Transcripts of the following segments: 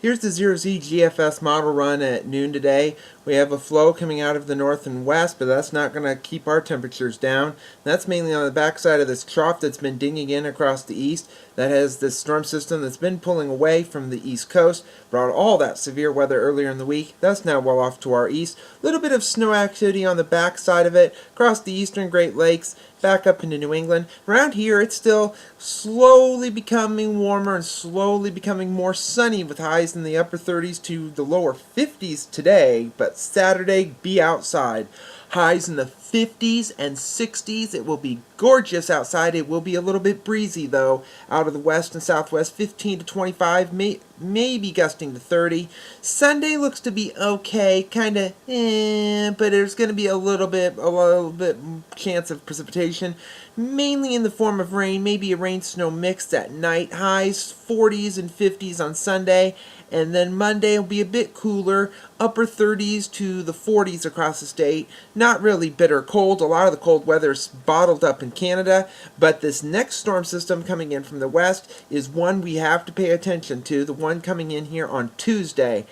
Here's the 0Z GFS model run at noon today. We have a flow coming out of the north and west, but that's not going to keep our temperatures down. That's mainly on the backside of this trough that's been dinging in across the east. That has this storm system that's been pulling away from the east coast, brought all that severe weather earlier in the week. That's now well off to our east. A little bit of snow activity on the backside of it, across the eastern Great Lakes, back up into New England. Around here, it's still slowly becoming warmer and slowly becoming more sunny with highs in the upper 30s to the lower 50s today, but Saturday, be outside. Highs in the 50s and 60s. It will be gorgeous outside. It will be a little bit breezy, though, out of the west and southwest. 15 to 25, maybe gusting to 30. Sunday looks to be okay, kind of but there's going to be a little bit chance of precipitation, mainly in the form of rain, maybe a rain-snow mix at night. Highs 40s and 50s on Sunday. And then Monday will be a bit cooler, upper 30s to the 40s across the state. Not really bitter cold. A lot of the cold weather is bottled up in Canada, but this next storm system coming in from the west is one we have to pay attention to, the one coming in here on Tuesday.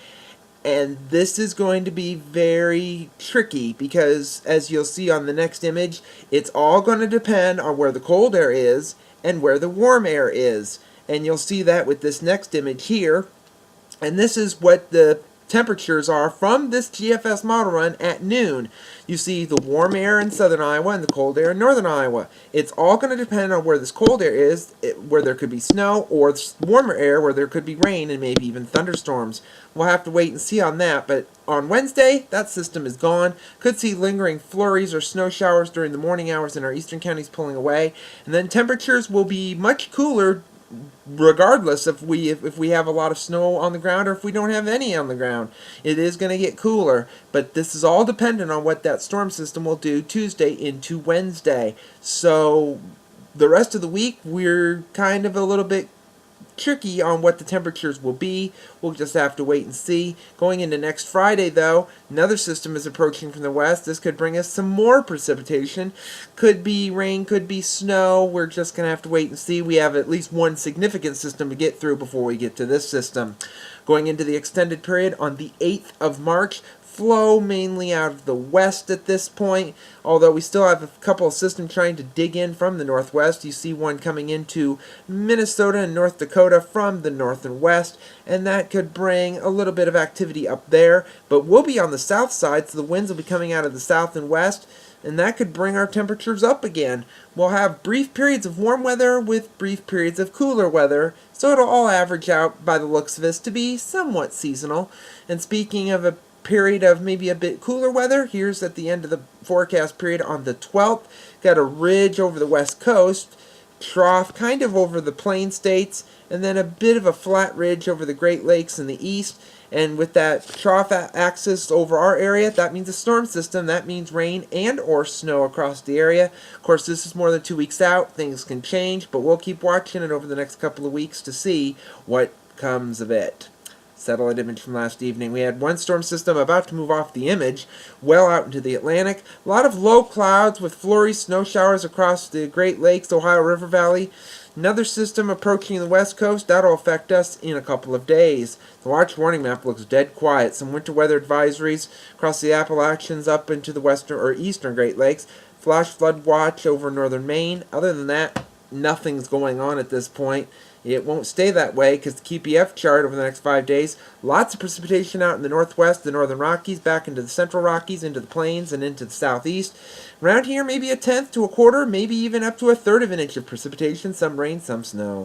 And this is going to be very tricky because, as you'll see on the next image, it's all going to depend on where the cold air is and where the warm air is. And you'll see that with this next image here. And this is what the temperatures are from this GFS model run at noon. You see the warm air in southern Iowa and the cold air in northern Iowa. It's all going to depend on where this cold air is, where there could be snow, or warmer air where there could be rain and maybe even thunderstorms. We'll have to wait and see on that, but on Wednesday, that system is gone. Could see lingering flurries or snow showers during the morning hours in our eastern counties pulling away. And then temperatures will be much cooler regardless if we have a lot of snow on the ground or if we don't have any on the ground. It is going to get cooler, but this is all dependent on what that storm system will do Tuesday into Wednesday. So the rest of the week we're kind of a little bit tricky on what the temperatures will be. We'll just have to wait and see. Going into next Friday, though, another system is approaching from the west. This could bring us some more precipitation. Could be rain, could be snow. We're just going to have to wait and see. We have at least one significant system to get through before we get to this system. Going into the extended period on the 8th of March, flow mainly out of the west at this point, although we still have a couple of systems trying to dig in from the northwest. You see one coming into Minnesota and North Dakota from the north and west, and that could bring a little bit of activity up there, but we'll be on the south side, so the winds will be coming out of the south and west, and that could bring our temperatures up again. We'll have brief periods of warm weather with brief periods of cooler weather, so it'll all average out by the looks of this to be somewhat seasonal. And speaking of a period of maybe a bit cooler weather, here's at the end of the forecast period on the 12th. Got a ridge over the west coast, trough kind of over the plain states, and then a bit of a flat ridge over the Great Lakes in the east. And with that trough axis over our area, that means a storm system. That means rain and or snow across the area. Of course, this is more than 2 weeks out. Things can change, but we'll keep watching it over the next couple of weeks to see what comes of it. Satellite image from last evening. We had one storm system about to move off the image, well out into the Atlantic. A lot of low clouds with flurries, snow showers across the Great Lakes, Ohio River Valley. Another system approaching the west coast. That'll affect us in a couple of days. The watch warning map looks dead quiet. Some winter weather advisories across the Appalachians up into the western or eastern Great Lakes. Flash flood watch over northern Maine. Other than that, nothing's going on at this point. It won't stay that way because the QPF chart over the next 5 days, lots of precipitation out in the northwest, the northern Rockies, back into the central Rockies, into the plains, and into the southeast. Around here, maybe a tenth to a quarter, maybe even up to a third of an inch of precipitation, some rain, some snow.